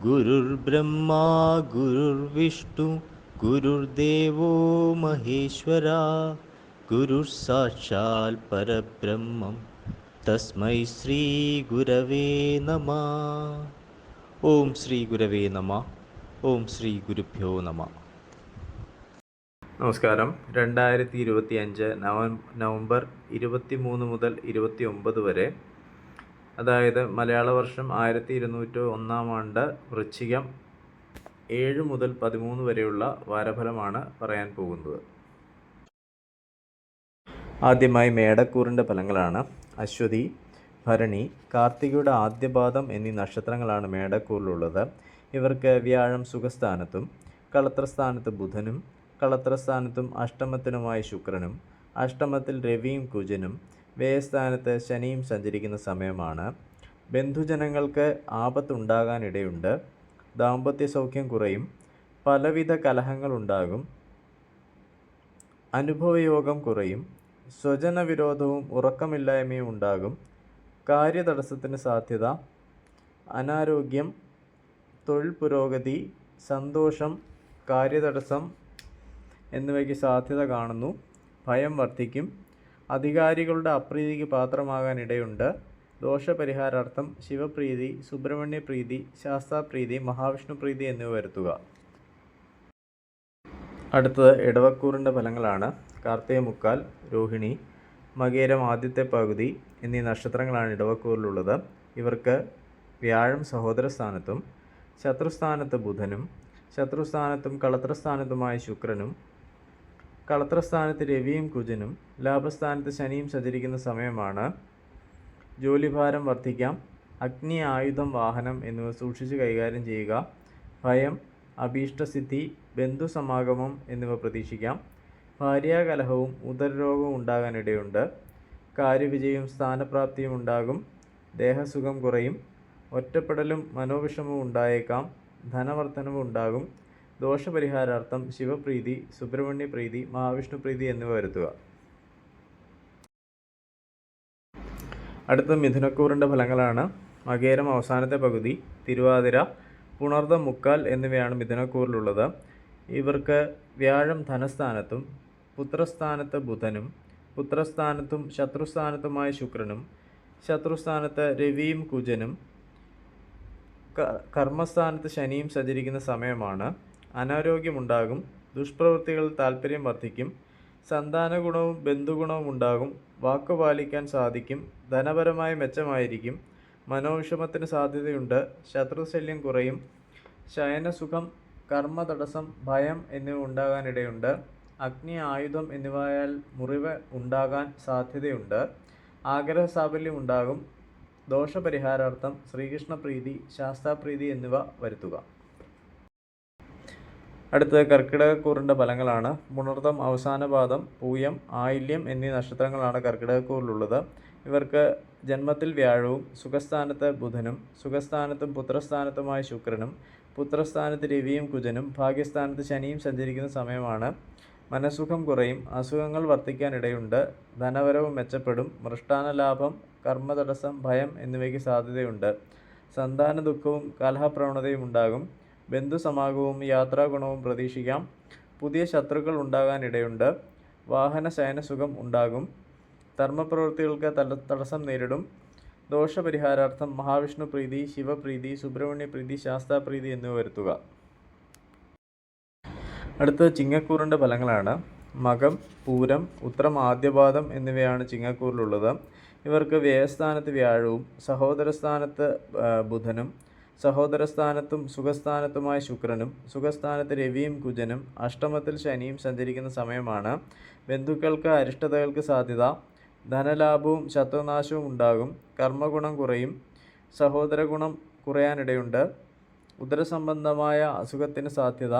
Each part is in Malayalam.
गुरुर्ब्रह्मा गुरुर्विष्णु गुरुर्देवो महेश्वरा गुरुः परब्रह्मं तस्मै श्रीगुरवे नमः. ഓം ശ്രീ ഗുരവേ നമ. ഓം ശ്രീ ഗുരുഭ്യോ നമ. നമസ്കാരം. 2025 നവംബർ 23 മുതൽ 29 വരെ, അതായത് മലയാള വർഷം 1201 ആണ്ട് വൃശ്ചികം 7 മുതൽ 13 വരെയുള്ള വാരഫലമാണ് പറയാൻ പോകുന്നത്. ആദ്യമായി മേടക്കൂറിൻ്റെ ഫലങ്ങളാണ്. അശ്വതി, ഭരണി, കാർത്തികയുടെ ആദ്യപാദം എന്നീ നക്ഷത്രങ്ങളാണ് മേടക്കൂറിലുള്ളത്. ഇവർക്ക് വ്യാഴം സുഖസ്ഥാനത്തും കളത്രസ്ഥാനത്ത് ബുധനും കളത്രസ്ഥാനത്തും അഷ്ടമത്തിനുമായ ശുക്രനും അഷ്ടമത്തിൽ രവിയും കുജനും വ്യയസ്ഥാനത്ത് ശനിയും സഞ്ചരിക്കുന്ന സമയമാണ്. ബന്ധുജനങ്ങൾക്ക് ആപത്തുണ്ടാകാനിടയുണ്ട്. ദാമ്പത്യ സൗഖ്യം കുറയും. പലവിധ കലഹങ്ങളുണ്ടാകും. അനുഭവയോഗം കുറയും. സ്വജനവിരോധവും ഉറക്കമില്ലായ്മയും ഉണ്ടാകും. കാര്യതടസ്സത്തിന് സാധ്യത. അനാരോഗ്യം, തൊഴിൽ പുരോഗതി, സന്തോഷം, കാര്യതടസ്സം എന്നിവയ്ക്ക് സാധ്യത കാണുന്നു. ഭയം വർദ്ധിക്കും. അധികാരികളുടെ അപ്രീതിക്ക് പാത്രമാകാനിടയുണ്ട്. ദോഷപരിഹാരാർത്ഥം ശിവപ്രീതി, സുബ്രഹ്മണ്യപ്രീതി, ശാസ്താപ്രീതി, മഹാവിഷ്ണുപ്രീതി എന്നിവ വരുത്തുക. അടുത്തത് ഇടവക്കൂറിൻ്റെ ഫലങ്ങളാണ്. കാർത്തിക മുക്കാൽ, രോഹിണി, മകേരം ആദ്യത്തെ പകുതി എന്നീ നക്ഷത്രങ്ങളാണ് ഇടവക്കൂറിലുള്ളത്. ഇവർക്ക് വ്യാഴം സഹോദരസ്ഥാനത്തും ശത്രുസ്ഥാനത്ത് ബുധനും ശത്രുസ്ഥാനത്തും കളത്രസ്ഥാനത്തുമായ ശുക്രനും കളത്രസ്ഥാനത്ത് രവിയും കുജനും ലാഭസ്ഥാനത്ത് ശനിയും സഞ്ചരിക്കുന്ന സമയമാണ്. ജോലിഭാരം വർദ്ധിക്കാം. അഗ്നി, ആയുധം, വാഹനം എന്നിവ സൂക്ഷിച്ച് കൈകാര്യം ചെയ്യുക. ഭയം, അഭീഷ്ടസിദ്ധി, ബന്ധുസമാഗമം എന്നിവ പ്രതീക്ഷിക്കാം. ഭാര്യാകലഹവും ഉദരരോഗവും ഉണ്ടാകാനിടയുണ്ട്. കാര്യവിജയവും സ്ഥാനപ്രാപ്തിയും ഉണ്ടാകും. ദേഹസുഖം കുറയും. ഒറ്റപ്പെടലും മനോവിഷമവും ഉണ്ടായേക്കാം. ധനവർദ്ധനവും ഉണ്ടാകും. ദോഷപരിഹാരാർത്ഥം ശിവപ്രീതി, സുബ്രഹ്മണ്യപ്രീതി, മഹാവിഷ്ണുപ്രീതി എന്നിവ വരുത്തുക. അടുത്ത മിഥുനക്കൂറിൻ്റെ ഫലങ്ങളാണ്. മകേരം അവസാനത്തെ പകുതി, തിരുവാതിര, പുണർദം മുക്കാൽ എന്നിവയാണ് മിഥുനക്കൂറിലുള്ളത്. ഇവർക്ക് വ്യാഴം ധനസ്ഥാനത്തും പുത്രസ്ഥാനത്ത് ബുധനും പുത്രസ്ഥാനത്തും ശത്രുസ്ഥാനത്തുമായ ശുക്രനും ശത്രുസ്ഥാനത്ത് രവിയും കുജനും കർമ്മസ്ഥാനത്ത് ശനിയും സഞ്ചരിക്കുന്ന സമയമാണ്. അനാരോഗ്യമുണ്ടാകും. ദുഷ്പ്രവൃത്തികളിൽ താൽപ്പര്യം വർദ്ധിക്കും. സന്താന ഗുണവും ബന്ധുഗുണവും ഉണ്ടാകും. വാക്കുപാലിക്കാൻ സാധിക്കും. ധനപരമായ മെച്ചമായിരിക്കും. മനോവിഷമത്തിന് സാധ്യതയുണ്ട്. ശത്രുശല്യം കുറയും. ശയനസുഖം, കർമ്മതടസ്സം, ഭയം എന്നിവ ഉണ്ടാകാനിടയുണ്ട്. അഗ്നി, ആയുധം എന്നിവയാൽ മുറിവ് ഉണ്ടാകാൻ സാധ്യതയുണ്ട്. ആഗ്രഹസാഫല്യം ഉണ്ടാകും. ദോഷപരിഹാരാർത്ഥം ശ്രീകൃഷ്ണപ്രീതി, ശാസ്താപ്രീതി എന്നിവ വരുത്തുക. അടുത്തത് കർക്കിടകക്കൂറിൻ്റെ ഫലങ്ങളാണ്. പുണർദം അവസാന പാദം, പൂയം, ആയില്യം എന്നീ നക്ഷത്രങ്ങളാണ് കർക്കിടകക്കൂറിലുള്ളത്. ഇവർക്ക് ജന്മത്തിൽ വ്യാഴവും സുഖസ്ഥാനത്ത് ബുധനും സുഖസ്ഥാനത്തും പുത്രസ്ഥാനത്തുമായ ശുക്രനും പുത്രസ്ഥാനത്ത് രവിയും കുജനും ഭാഗ്യസ്ഥാനത്ത് ശനിയും സഞ്ചരിക്കുന്ന സമയമാണ്. മനസുഖം കുറയും. അസുഖങ്ങൾ വർദ്ധിക്കാനിടയുണ്ട്. ധനവരവ് മെച്ചപ്പെടും. മൃഷ്ടാന ലാഭം, കർമ്മതടസ്സം, ഭയം എന്നിവയ്ക്ക് സാധ്യതയുണ്ട്. സന്താന ദുഃഖവും കലഹപ്രവണതയും ഉണ്ടാകും. ബന്ധുസമാഗമവും യാത്രാഗുണവും പ്രതീക്ഷിക്കാം. പുതിയ ശത്രുക്കൾ ഉണ്ടാകാനിടയുണ്ട്. വാഹന ശയനസുഖം ഉണ്ടാകും. ധർമ്മപ്രവൃത്തികൾക്ക് തടസ്സം നേരിടും. ദോഷപരിഹാരാർത്ഥം മഹാവിഷ്ണുപ്രീതി, ശിവപ്രീതി, സുബ്രഹ്മണ്യപ്രീതി, ശാസ്താപ്രീതി എന്നിവ വരുത്തുക. അടുത്തത് ചിങ്ങക്കൂറിൻ്റെ ഫലങ്ങളാണ്. മകം, പൂരം, ഉത്രം ആദ്യപാദം എന്നിവയാണ് ചിങ്ങക്കൂറിലുള്ളത്. ഇവർക്ക് വ്യയസ്ഥാനത്ത് വ്യാഴവും സഹോദരസ്ഥാനത്ത് ബുധനും സഹോദരസ്ഥാനത്തും സുഖസ്ഥാനത്തുമായ ശുക്രനും സുഖസ്ഥാനത്ത് രവിയും കുജനും അഷ്ടമത്തിൽ ശനിയും സഞ്ചരിക്കുന്ന സമയമാണ്. ബന്ധുക്കൾക്ക് അരിഷ്ടതകൾക്ക് സാധ്യത. ധനലാഭവും ശത്രുനാശവും ഉണ്ടാകും. കർമ്മഗുണം കുറയും. സഹോദരഗുണം കുറയാനിടയുണ്ട്. ഉദരസംബന്ധമായ അസുഖത്തിന് സാധ്യത.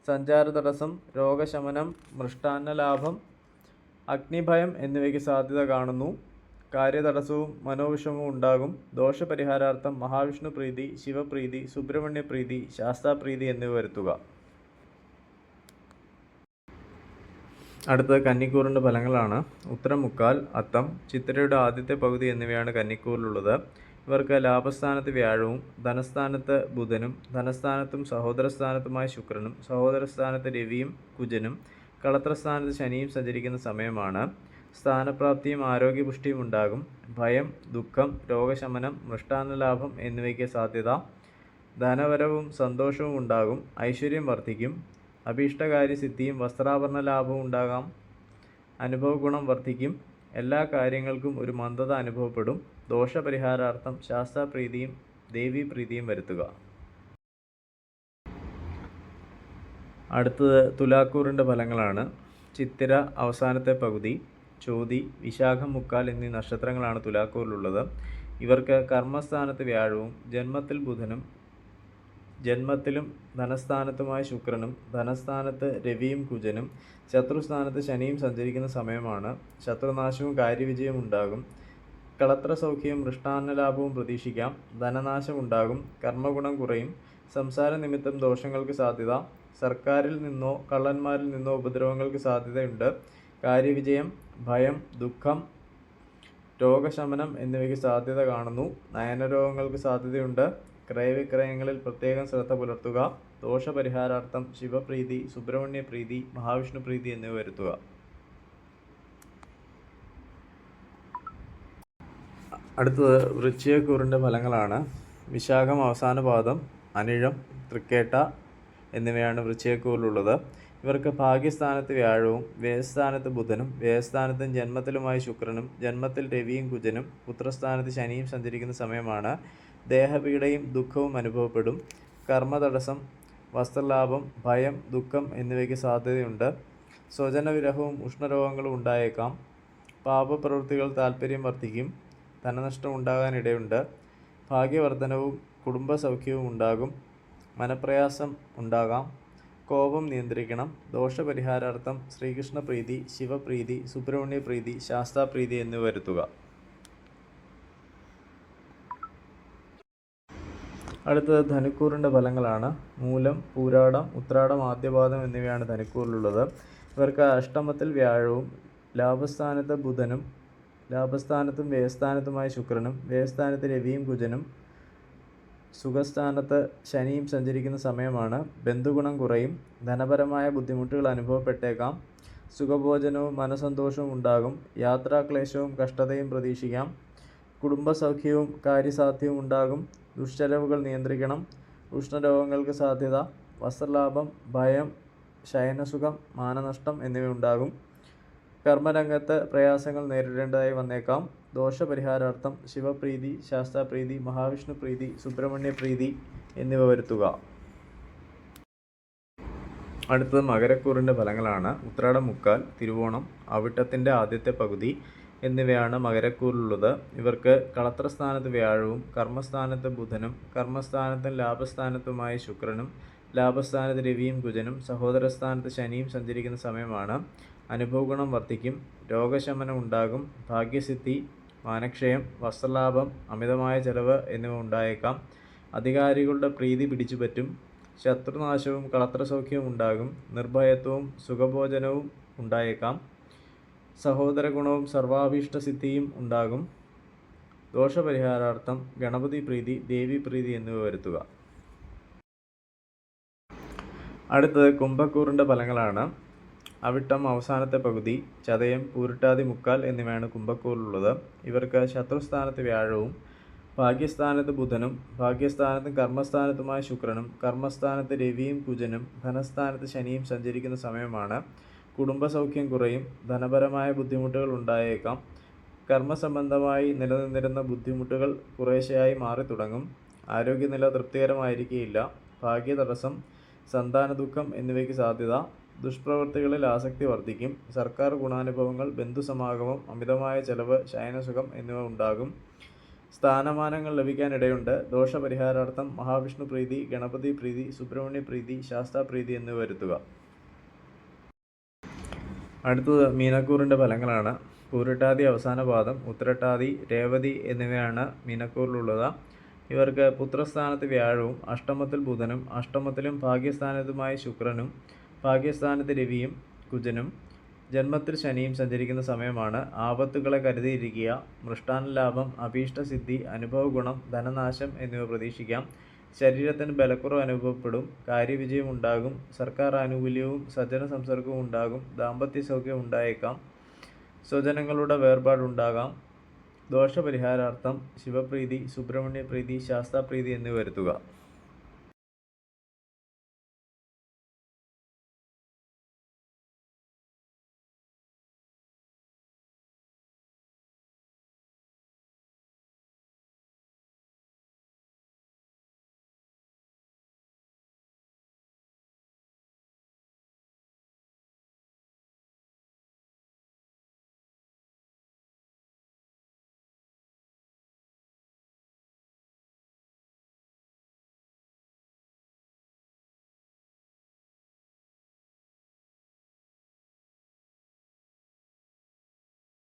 സഞ്ചാരതടസ്സം, രോഗശമനം, മൃഷ്ടാന്നലാഭം, അഗ്നിഭയം എന്നിവയ്ക്ക് സാധ്യത കാണുന്നു. കാര്യതടസ്സവും മനോവിഷമവും ഉണ്ടാകും. ദോഷപരിഹാരാർത്ഥം മഹാവിഷ്ണുപ്രീതി, ശിവപ്രീതി, സുബ്രഹ്മണ്യപ്രീതി, ശാസ്താപ്രീതി എന്നിവ വരുത്തുക. അടുത്തത് കന്നിക്കൂറിൻ്റെ ഫലങ്ങളാണ്. ഉത്തരം മുക്കാൽ, അത്തം, ചിത്തിരയുടെ ആദ്യത്തെ പകുതി എന്നിവയാണ് കന്നിക്കൂറിലുള്ളത്. ഇവർക്ക് ലാഭസ്ഥാനത്ത് വ്യാഴവും ധനസ്ഥാനത്ത് ബുധനും ധനസ്ഥാനത്തും സഹോദരസ്ഥാനത്തുമായ ശുക്രനും സഹോദരസ്ഥാനത്ത് രവിയും കുജനും കളത്രസ്ഥാനത്ത് ശനിയും സഞ്ചരിക്കുന്ന സമയമാണ്. സ്ഥാനപ്രാപ്തിയും ആരോഗ്യപുഷ്ടിയും ഉണ്ടാകും. ഭയം, ദുഃഖം, രോഗശമനം, മൃഷ്ടാന്നലാഭം എന്നിവയ്ക്ക് സാധ്യത. ധനവരവും സന്തോഷവും ഉണ്ടാകും. ഐശ്വര്യം വർദ്ധിക്കും. അഭീഷ്ടകാര്യസിദ്ധിയും വസ്ത്രാഭരണ ലാഭവും ഉണ്ടാകാം. അനുഭവഗുണം വർദ്ധിക്കും. എല്ലാ കാര്യങ്ങൾക്കും ഒരു മന്ദത അനുഭവപ്പെടും. ദോഷപരിഹാരാർത്ഥം ശാസ്താപ്രീതിയും ദേവീപ്രീതിയും വരുത്തുക. അടുത്തത് തുലാക്കൂറിൻ്റെ ഫലങ്ങളാണ്. ചിത്തിര അവസാനത്തെ പകുതി, ചോതി, വിശാഖം മുക്കാൽ എന്നീ നക്ഷത്രങ്ങളാണ് തുലാക്കൂറിലുള്ളത്. ഇവർക്ക് കർമ്മസ്ഥാനത്ത് വ്യാഴവും ജന്മത്തിൽ ബുധനും ജന്മത്തിലും ധനസ്ഥാനത്തുമായ ശുക്രനും ധനസ്ഥാനത്ത് രവിയും കുജനും ശത്രുസ്ഥാനത്ത് ശനിയും സഞ്ചരിക്കുന്ന സമയമാണ്. ശത്രുനാശവും കാര്യവിജയവും ഉണ്ടാകും. കളത്ര സൗഖ്യവും മൃഷ്ടാന്നലാഭവും പ്രതീക്ഷിക്കാം. ധനനാശം ഉണ്ടാകും. കർമ്മഗുണം കുറയും. സംസാര നിമിത്തം ദോഷങ്ങൾക്ക് സാധ്യത. സർക്കാരിൽ നിന്നോ കള്ളന്മാരിൽ നിന്നോ ഉപദ്രവങ്ങൾക്ക് സാധ്യതയുണ്ട്. കാര്യവിജയം, ഭയം, ദുഃഖം, രോഗശമനം എന്നിവയ്ക്ക് സാധ്യത കാണുന്നു. നയനരോഗങ്ങൾക്ക് സാധ്യതയുണ്ട്. ക്രയവിക്രയങ്ങളിൽ പ്രത്യേകം ശ്രദ്ധ പുലർത്തുക. ദോഷപരിഹാരാർത്ഥം ശിവപ്രീതി, സുബ്രഹ്മണ്യപ്രീതി, മഹാവിഷ്ണുപ്രീതി എന്നിവ വരുത്തുക. അടുത്തത് വൃശ്ചികക്കൂറിൻ്റെ ഫലങ്ങളാണ്. വിശാഖം അവസാന പാദം, അനിഴം, തൃക്കേട്ട എന്നിവയാണ് വൃശ്ചികക്കൂറിലുള്ളത്. ഇവർക്ക് ഭാഗ്യസ്ഥാനത്ത് വ്യാഴവും വ്യയസ്ഥാനത്ത് ബുധനും വ്യയസ്ഥാനത്തും ജന്മത്തിലുമായി ശുക്രനും ജന്മത്തിൽ രവിയും കുജനും പുത്രസ്ഥാനത്ത് ശനിയും സഞ്ചരിക്കുന്ന സമയമാണ്. ദേഹപീഡയും ദുഃഖവും അനുഭവപ്പെടും. കർമ്മതടസ്സം, വസ്ത്രലാഭം, ഭയം, ദുഃഖം എന്നിവയ്ക്ക് സാധ്യതയുണ്ട്. സ്വജനവിരഹവും ഉഷ്ണരോഗങ്ങളും ഉണ്ടായേക്കാം. പാപപ്രവൃത്തികൾ താൽപ്പര്യം വർദ്ധിക്കും. ധനനഷ്ടം ഉണ്ടാകാനിടയുണ്ട്. ഭാഗ്യവർദ്ധനവും കുടുംബസൗഖ്യവും ഉണ്ടാകും. മനപ്രയാസം ഉണ്ടാകാം. കോപം നിയന്ത്രിക്കണം. ദോഷപരിഹാരാർത്ഥം ശ്രീകൃഷ്ണപ്രീതി, ശിവപ്രീതി, സുബ്രഹ്മണ്യപ്രീതി, ശാസ്താപ്രീതി എന്നിവ വരുത്തുക. അടുത്തത് ധനുക്കൂറിൻ്റെ ഫലങ്ങളാണ്. മൂലം, പൂരാടം, ഉത്രാടം, ആദ്യപാദം എന്നിവയാണ് ധനുക്കൂറിലുള്ളത്. ഇവർക്ക് അഷ്ടമത്തിൽ വ്യാഴവും ലാഭസ്ഥാനത്ത് ബുധനും ലാഭസ്ഥാനത്തും വ്യയസ്ഥാനത്തുമായ ശുക്രനും വ്യയസ്ഥാനത്ത് രവിയും കുജനും സുഖസ്ഥാനത്ത് ശനിയും സഞ്ചരിക്കുന്ന സമയമാണ്. ബന്ധുഗുണം കുറയും. ധനപരമായ ബുദ്ധിമുട്ടുകൾ അനുഭവപ്പെട്ടേക്കാം. സുഖഭോജനവും മനസന്തോഷവും ഉണ്ടാകും. യാത്രാക്ലേശവും കഷ്ടതയും പ്രതീക്ഷിക്കാം. കുടുംബസൗഖ്യവും കാര്യസാധ്യവും ഉണ്ടാകും. ദുഷ്ചെലവുകൾ നിയന്ത്രിക്കണം. ഉഷ്ണരോഗങ്ങൾക്ക് സാധ്യത. വസ്ത്രലാഭം, ഭയം, ശയനസുഖം, മാനനഷ്ടം എന്നിവ ഉണ്ടാകും. കർമ്മരംഗത്ത് പ്രയാസങ്ങൾ നേരിടേണ്ടതായി വന്നേക്കാം. ദോഷപരിഹാരാർത്ഥം ശിവപ്രീതി, ശാസ്താപ്രീതി, മഹാവിഷ്ണുപ്രീതി, സുബ്രഹ്മണ്യപ്രീതി എന്നിവ വരുത്തുക. അടുത്തത് മകരക്കൂറിൻ്റെ ഫലങ്ങളാണ്. ഉത്രാടം മുക്കാൽ, തിരുവോണം, അവിട്ടത്തിൻ്റെ ആദ്യത്തെ പകുതി എന്നിവയാണ് മകരക്കൂറിലുള്ളത്. ഇവർക്ക് കളത്രസ്ഥാനത്ത് വ്യാഴവും കർമ്മസ്ഥാനത്ത് ബുധനും കർമ്മസ്ഥാനത്തും ലാഭസ്ഥാനത്തുമായ ശുക്രനും ലാഭസ്ഥാനത്ത് രവിയും കുജനും സഹോദരസ്ഥാനത്ത് ശനിയും സഞ്ചരിക്കുന്ന സമയമാണ്. അനുഭവഗുണം വർദ്ധിക്കും. രോഗശമനം ഉണ്ടാകും. ഭാഗ്യസിദ്ധി, മാനക്ഷയം, വസ്ത്രലാഭം, അമിതമായ ചെലവ് എന്നിവ ഉണ്ടായേക്കാം. അധികാരികളുടെ പ്രീതി പിടിച്ചുപറ്റും. ശത്രുനാശവും കളത്രസൗഖ്യവും ഉണ്ടാകും. നിർഭയത്വവും സുഖഭോജനവും ഉണ്ടായേക്കാം. സഹോദര ഗുണവും സർവാഭീഷ്ടസിദ്ധിയും ഉണ്ടാകും. ദോഷപരിഹാരാർത്ഥം ഗണപതി പ്രീതി, ദേവീപ്രീതി എന്നിവ വരുത്തുക. അടുത്തത് കുംഭക്കൂറിൻ്റെ ഫലങ്ങളാണ്. അവിട്ടം അവസാനത്തെ പകുതി, ചതയം, പൂരിട്ടാതി മുക്കാൽ എന്നിവയാണ് കുംഭക്കൂറിലുള്ളത്. ഇവർക്ക് ശത്രുസ്ഥാനത്ത് വ്യാഴവും ഭാഗ്യസ്ഥാനത്ത് ബുധനും ഭാഗ്യസ്ഥാനത്തും കർമ്മസ്ഥാനത്തുമായ ശുക്രനും കർമ്മസ്ഥാനത്ത് രവിയും കുജനും ധനസ്ഥാനത്ത് ശനിയും സഞ്ചരിക്കുന്ന സമയമാണ്. കുടുംബസൗഖ്യം കുറയും. ധനപരമായ ബുദ്ധിമുട്ടുകൾ ഉണ്ടായേക്കാം. കർമ്മസംബന്ധമായി നിലനിന്നിരുന്ന ബുദ്ധിമുട്ടുകൾ കുറേശ്ശെയായി മാറിത്തുടങ്ങും. ആരോഗ്യനില തൃപ്തികരമായിരിക്കുകയില്ല. ഭാഗ്യതടസ്സം, സന്താന ദുഃഖം എന്നിവയ്ക്ക് സാധ്യത. ദുഷ്പ്രവൃത്തികളിൽ ആസക്തി വർദ്ധിക്കും. സർക്കാർ ഗുണാനുഭവങ്ങൾ, ബന്ധുസമാഗമം, അമിതമായ ചെലവ്, ശയനസുഖം എന്നിവ ഉണ്ടാകും. സ്ഥാനമാനങ്ങൾ ലഭിക്കാനിടയുണ്ട്. ദോഷപരിഹാരാർത്ഥം മഹാവിഷ്ണു പ്രീതി, ഗണപതി പ്രീതി, സുബ്രഹ്മണ്യ പ്രീതി, ശാസ്താപ്രീതി എന്നിവ വരുത്തുക. അടുത്തത് മീനക്കൂറിൻ്റെ ഫലങ്ങളാണ്. പൂരിട്ടാതി അവസാന പാദം, ഉത്രട്ടാതി, രേവതി എന്നിവയാണ് മീനക്കൂറിലുള്ളത്. ഇവർക്ക് പുത്രസ്ഥാനത്ത് വ്യാഴവും അഷ്ടമത്തിൽ ബുധനും അഷ്ടമത്തിലും ഭാഗ്യസ്ഥാനത്തുമായി ശുക്രനും ഭാഗ്യസ്ഥാനത്ത് രവിയും കുജനും ജന്മത്തിൽ ശനിയും സഞ്ചരിക്കുന്ന സമയമാണ്. ആപത്തുകളെ കരുതിയിരിക്കുക. മൃഷ്ടാന്ന ലാഭം, അഭീഷ്ടസിദ്ധി, അനുഭവ ഗുണം, ധനനാശം എന്നിവ പ്രതീക്ഷിക്കാം. ശരീരത്തിന് ബലക്കുറവ് അനുഭവപ്പെടും. കാര്യവിജയം ഉണ്ടാകും. സർക്കാർ ആനുകൂല്യവും സജ്ജന സംസർഗവും ഉണ്ടാകും. ദാമ്പത്യ സൗഖ്യം ഉണ്ടായേക്കാം. സ്വജനങ്ങളുടെ വേർപാടുണ്ടാകാം. ദോഷപരിഹാരാർത്ഥം ശിവപ്രീതി, സുബ്രഹ്മണ്യപ്രീതി, ശാസ്താപ്രീതി എന്നിവ വരുത്തുക.